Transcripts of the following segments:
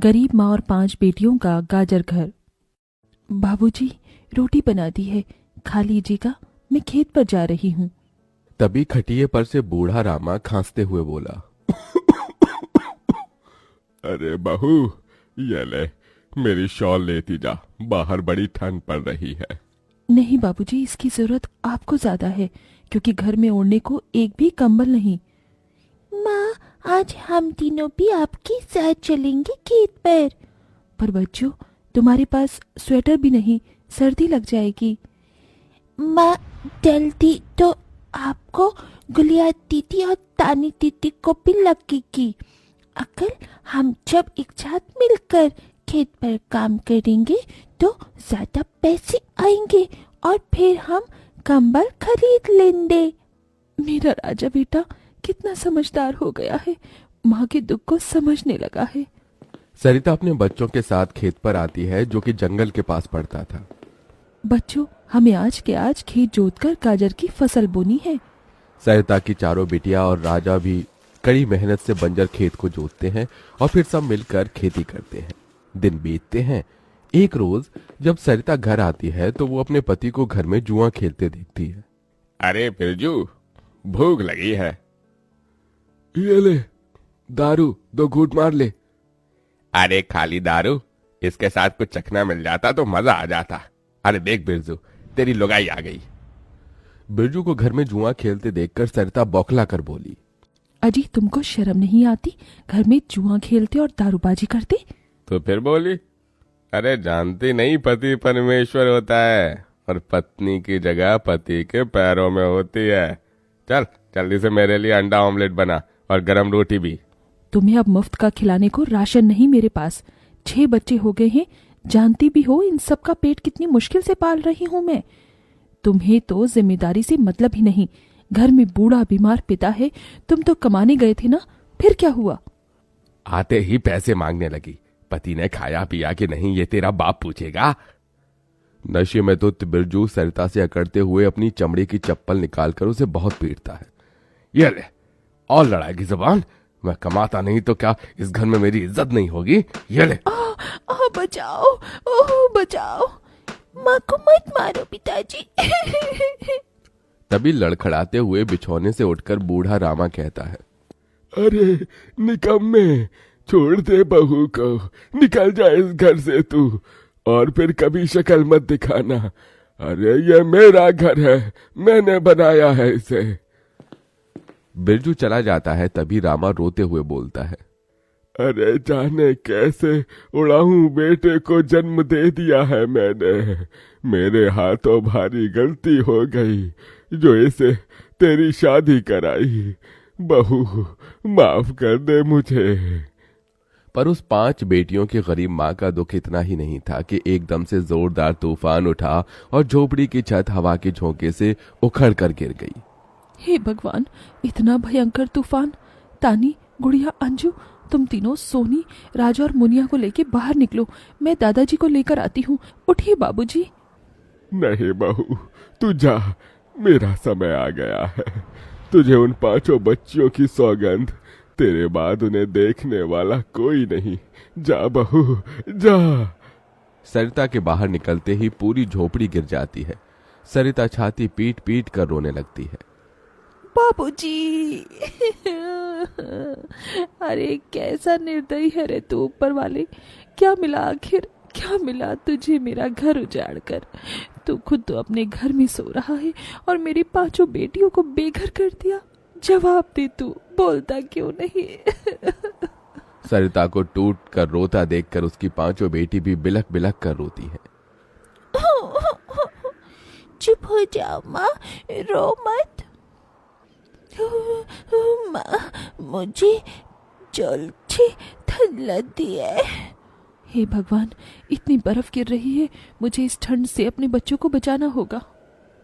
गरीब माँ और 5 बेटियों का गाजर घर। बाबूजी, रोटी बना दी है, खा लीजिएगा, मैं खेत पर जा रही हूँ। तभी खटिये पर से बूढ़ा रामा खांसते हुए बोला, अरे बहू, ये ले, मेरी शॉल लेती जा, बाहर बड़ी ठंड पड़ रही है। नहीं बाबूजी, इसकी जरूरत आपको ज्यादा है, क्योंकि घर में ओढ़ने को एक भी कंबल नहीं। माँ, आज हम तीनों भी आपके साथ चलेंगे खेत पर बच्चों, तुम्हारे पास स्वेटर भी नहीं, सर्दी लग जाएगी। माँ, जल्दी तो आपको गुलिया दीदी और तानी दीदी को भी लगेगी। अगर हम जब एक साथ मिलकर खेत पर काम करेंगे तो ज्यादा पैसे आएंगे और फिर हम कंबल खरीद लेंगे। मेरा राजा बेटा कितना समझदार हो गया है, माँ के दुख को समझने लगा है। सरिता अपने बच्चों के साथ खेत पर आती है, जो कि जंगल के पास पड़ता था। बच्चों, हमें आज के आज खेत जोतकर गाजर की फसल बोनी है। सरिता की चारों बिटिया और राजा भी कड़ी मेहनत से बंजर खेत को जोतते हैं और फिर सब मिलकर खेती करते हैं। दिन बीतते हैं। एक रोज जब सरिता घर आती है तो वो अपने पति को घर में जुआ खेलते देखती है। अरे बिरजू, भूख लगी है। ये ले, दारू 2 घूंट मार ले। अरे खाली दारू, इसके साथ कुछ चखना मिल जाता तो मजा आ जाता। अरे देख बिरजू, तेरी लुगाई आ गई। बिरजू को घर में जुआ खेलते देखकर सरिता बौखला कर बोली, अजी, तुमको शर्म नहीं आती? घर में जुआ खेलते और दारूबाजी करते। तो फिर बोली, अरे जानती नहीं, पति परमेश्वर होता है और पत्नी की जगह पति के पैरों में होती है। चल जल्दी से मेरे लिए अंडा ऑमलेट बना और गरम रोटी भी। तुम्हें अब मुफ्त का खिलाने को राशन नहीं मेरे पास। 6 बच्चे हो गए हैं, जानती भी हो इन सब का पेट कितनी मुश्किल से पाल रही हूँ मैं। तुम्हें तो जिम्मेदारी से मतलब ही नहीं। घर में बूढ़ा बीमार पिता है, तुम तो कमाने गए थे ना, फिर क्या हुआ? आते ही पैसे मांगने लगी। पति ने खाया पिया कि नहीं ये तेरा बाप पूछेगा। नशे में तो बिरजू सरिता से अकड़ते हुए अपनी चमड़ी की चप्पल निकालकर उसे बहुत पीटता है। ये ले, और लड़ाई जुबान। मैं कमाता नहीं तो क्या इस घर में मेरी इज्जत नहीं होगी? ये ले। बचाओ, ओह बचाओ, माँ को मत मारो पिताजी। तभी लड़खड़ाते हुए बिछौने से उठकर बूढ़ा रामा कहता है, अरे निकम्मे, छोड़ दे बहू को, निकल जा इस घर से तू, और फिर कभी शक्ल मत दिखाना। अरे ये मेरा घर है, मैंने बनाया है इसे। बिरजू चला जाता है। तभी रामा रोते हुए बोलता है, अरे जाने कैसे उड़ाऊं बेटे को जन्म दे दिया है मैंने। मेरे हाथों भारी गलती हो गई जो इसे तेरी शादी कराई। बहू माफ कर दे मुझे। पर उस 5 बेटियों की गरीब माँ का दुख इतना ही नहीं था कि एकदम से जोरदार तूफान उठा और झोपड़ी की छत हवा के झोंके से उखड़ कर गिर गई। हे भगवान, इतना भयंकर तूफान! तानी, गुड़िया, अंजू, तुम तीनों सोनी, राजा और मुनिया को लेके बाहर निकलो, मैं दादाजी को लेकर आती हूँ। उठिए बाबूजी। नहीं बहू, तू जा, मेरा समय आ गया है। तुझे उन 5 बच्चियों की सौगंध, तेरे बाद उन्हें देखने वाला कोई नहीं। जा बहू, जा। सरिता के बाहर निकलते ही पूरी झोपड़ी गिर जाती है। सरिता छाती पीट पीट कर रोने लगती है। बाबूजी। अरे कैसा निर्दयी है रे तू ऊपर वाले! क्या मिला आखिर, क्या मिला तुझे मेरा घर उजाड़ कर? तू खुद तो अपने घर में सो रहा है और मेरी 5 बेटियों को बेघर कर दिया। जवाब दे, तू बोलता क्यों नहीं? सरिता को टूट कर रोता देखकर उसकी 5 बेटी भी बिलख बिलख कर रोती है। चुप हो जाओ माँ, रो मत। माँ, मुझे जल्दी ठंड लगती है। हे भगवान, इतनी बर्फ गिर रही है, मुझे इस ठंड से अपने बच्चों को बचाना होगा।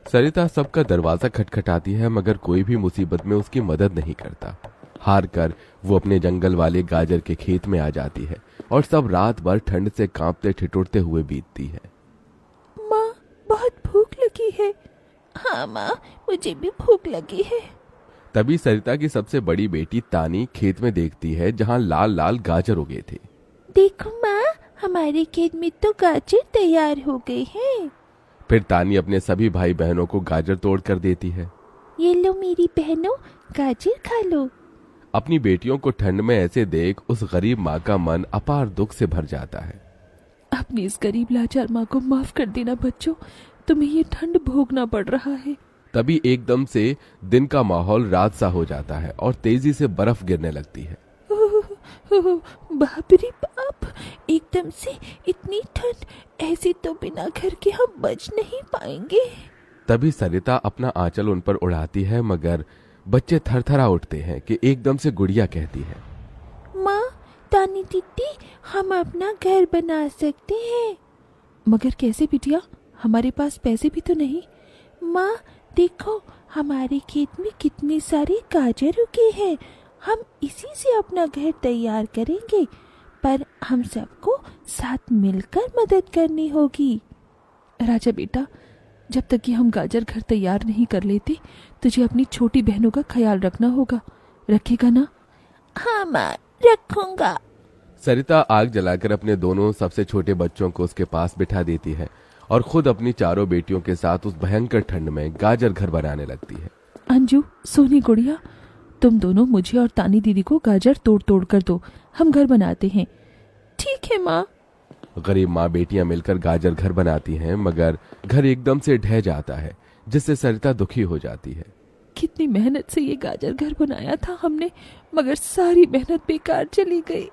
सरिता सबका दरवाजा खटखटाती है, मगर कोई भी मुसीबत में उसकी मदद नहीं करता। हार कर वो अपने जंगल वाले गाजर के खेत में आ जाती है और सब रात भर ठंड से कांपते ठिठुरते हुए बीतती है। माँ, बहुत भूख लगी है। हाँ माँ, मुझे भी भूख लगी है। तभी सरिता की सबसे बड़ी बेटी तानी खेत में देखती है जहां लाल लाल गाजर उगे थे। देखो माँ, हमारे खेत में तो गाजर तैयार हो गए हैं। फिर तानी अपने सभी भाई बहनों को गाजर तोड़ कर देती है। ये लो मेरी बहनों, गाजर खा लो। अपनी बेटियों को ठंड में ऐसे देख उस गरीब माँ का मन अपार दुख से भर जाता है। अपनी इस गरीब लाचार माँ को माफ कर देना बच्चों, तुम्हें ये ठंड भोगना पड़ रहा है। तभी एकदम से दिन का माहौल रात सा हो जाता है और तेजी से बर्फ गिरने लगती है। बाप रे बाप, एकदम से इतनी ठंड, ऐसी तो बिना घर के हम बच नहीं पाएंगे। तभी सरिता अपना आंचल उन पर उड़ाती है, मगर बच्चे थरथरा उठते हैं कि एकदम से गुड़िया कहती है, माँ, तानी दीदी, हम अपना घर बना सकते हैं। मगर कैसे बिटिया, हमारे पास पैसे भी तो नहीं। माँ देखो, हमारे खेत में कितने सारे गाजर उगे हैं, हम इसी से अपना घर तैयार करेंगे, पर हम सबको साथ मिलकर मदद करनी होगी। राजा बेटा, जब तक कि हम गाजर घर तैयार नहीं कर लेते, तुझे अपनी छोटी बहनों का ख्याल रखना होगा। रखेगा ना? हाँ माँ, रखूंगा। सरिता आग जलाकर अपने दोनों सबसे छोटे बच्चों को उसके पास बिठा देती है और खुद अपनी चारों बेटियों के साथ उस भयंकर ठंड में गाजर घर बनाने लगती है। अंजू, सोनी, गुड़िया, तुम दोनों मुझे और तानी दीदी को गाजर तोड़ तोड़ कर दो, हम घर बनाते हैं। ठीक है माँ। गरीब माँ बेटियां मिलकर गाजर घर बनाती हैं, मगर घर एकदम से ढह जाता है, जिससे सरिता दुखी हो जाती है। कितनी मेहनत से ये गाजर घर बनाया था हमने, मगर सारी मेहनत बेकार चली गई।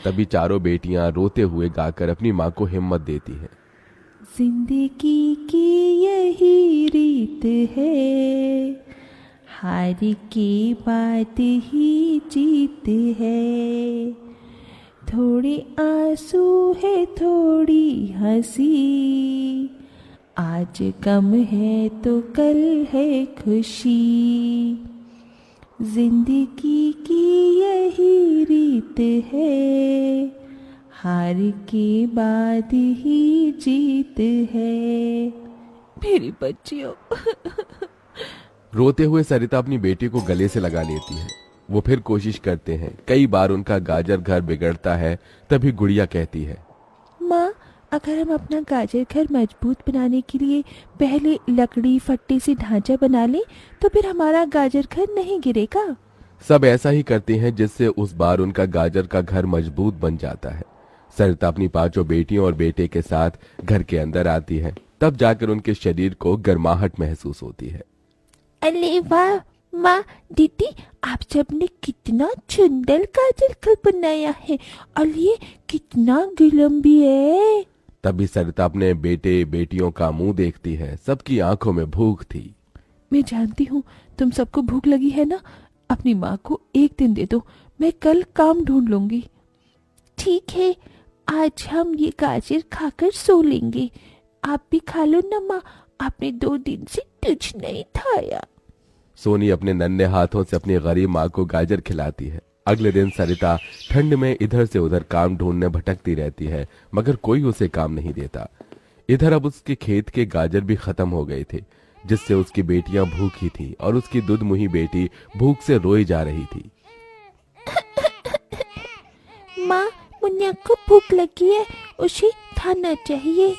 तभी चारों बेटियां रोते हुए गाकर अपनी माँ को हिम्मत देती हैं। जिंदगी की यही रीत है, हार के बाद ही जीत है। थोड़े आंसू है, थोड़ी हंसी, आज गम है तो कल है खुशी। जिंदगी की यही रीत है, हार के बाद ही जीत है। मेरी बच्चियों। रोते हुए सरिता अपनी बेटी को गले से लगा लेती है। वो फिर कोशिश करते हैं, कई बार उनका गाजर घर बिगड़ता है। तभी गुड़िया कहती है, माँ, अगर हम अपना गाजर घर मजबूत बनाने के लिए पहले लकड़ी फट्टे से ढांचा बना लें, तो फिर हमारा गाजर घर नहीं गिरेगा। सब ऐसा ही करते हैं, जिससे उस बार उनका गाजर का घर मजबूत बन जाता है। सरिता अपनी पांचों बेटियों और बेटे के साथ घर के अंदर आती है। तब जाकर उनके शरीर को गर्माहट महसूस होती है। अरे वाह माँ, दीदी, आप सबने कितना सुंदर गाजर घर बनाया है, और ये कितना गर्म भी है। तभी सरिता अपने बेटे बेटियों का मुंह देखती है। सबकी आंखों में भूख थी। मैं जानती हूँ तुम सबको भूख लगी है ना। अपनी माँ को एक दिन दे दो, मैं कल काम ढूंढ लूंगी। ठीक है, आज हम ये गाजर खाकर सो लेंगे। आप भी खा लो ना माँ, आपने 2 दिन से कुछ नहीं खाया। सोनी अपने नन्हे हाथों से अपनी गरीब माँ को गाजर खिलाती है। अगले दिन सरिता ठंड में इधर से उधर काम ढूंढने भटकती रहती है, मगर कोई उसे काम नहीं देता। इधर अब उसके खेत के गाजर भी खत्म हो गए थे, जिससे उसकी बेटियां भूखी थी और उसकी दुधमुही बेटी भूख से रोई जा रही थी। माँ, मुन्ना को भूख लगी है, उसे खाना चाहिए।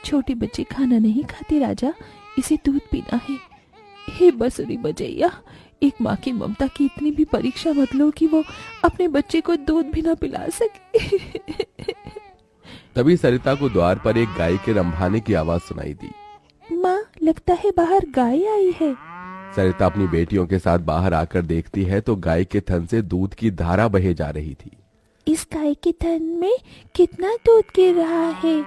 छोटे बच्चे खाना नहीं खाते राजा, इसे दूध पीना है। हे बसुरी बजैया, एक माँ की ममता की इतनी भी परीक्षा मत लो कि वो अपने बच्चे को दूध भी ना पिला सके। तभी सरिता को द्वार पर एक गाय के रंभाने की आवाज सुनाई दी। माँ, लगता है बाहर गाय आई है। सरिता अपनी बेटियों के साथ बाहर आकर देखती है तो गाय के थन से दूध की धारा बहे जा रही थी। इस गाय के थन में कितना दूध गिर रहा है।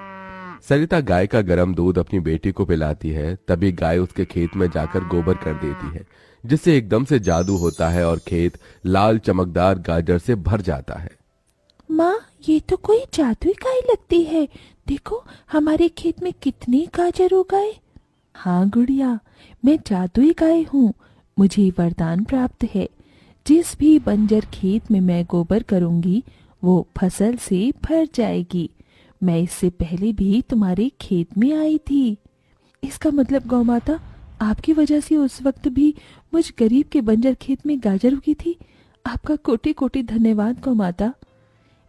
सरिता गाय का गर्म दूध अपनी बेटी को पिलाती है। तभी गाय उसके खेत में जाकर गोबर कर देती है, जिससे एकदम से जादू होता है और खेत लाल चमकदार गाजर से भर जाता है। माँ, ये तो कोई जादुई गाय लगती है। देखो, हमारे खेत में कितने गाजर उगाए। हाँ गुड़िया, मैं जादुई गाय हूँ। मुझे वरदान प्राप्त है। जिस भी बंजर खेत में मैं गोबर करूंगी, वो फसल से भर जाएगी। मैं इससे पहले भी तुम्हारे खेत में आई थी। इसका मतलब गौ माता, आपकी वजह से उस वक्त भी मुझ गरीब के बंजर खेत में गाजर उगी थी। आपका कोटि कोटि धन्यवाद गौ माता।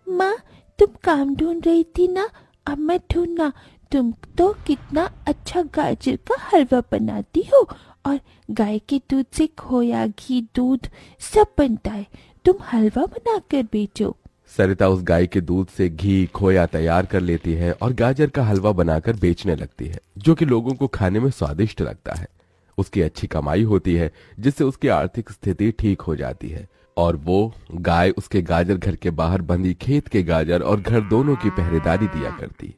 माँ, तुम काम ढूंढ रही थी ना, अब मैं ढूंढना। तुम तो कितना अच्छा गाजर का हलवा बनाती हो, और गाय के दूध से खोया, घी, दूध सब बनता है। तुम हलवा बनाकर बेचो। सरिता उस गाय के दूध से घी खोया तैयार कर लेती है और गाजर का हलवा बनाकर बेचने लगती है, जो कि लोगों को खाने में स्वादिष्ट लगता है। उसकी अच्छी कमाई होती है, जिससे उसकी आर्थिक स्थिति ठीक हो जाती है और वो गाय उसके गाजर घर के बाहर बंधी खेत के गाजर और घर दोनों की पहरेदारी दिया करती।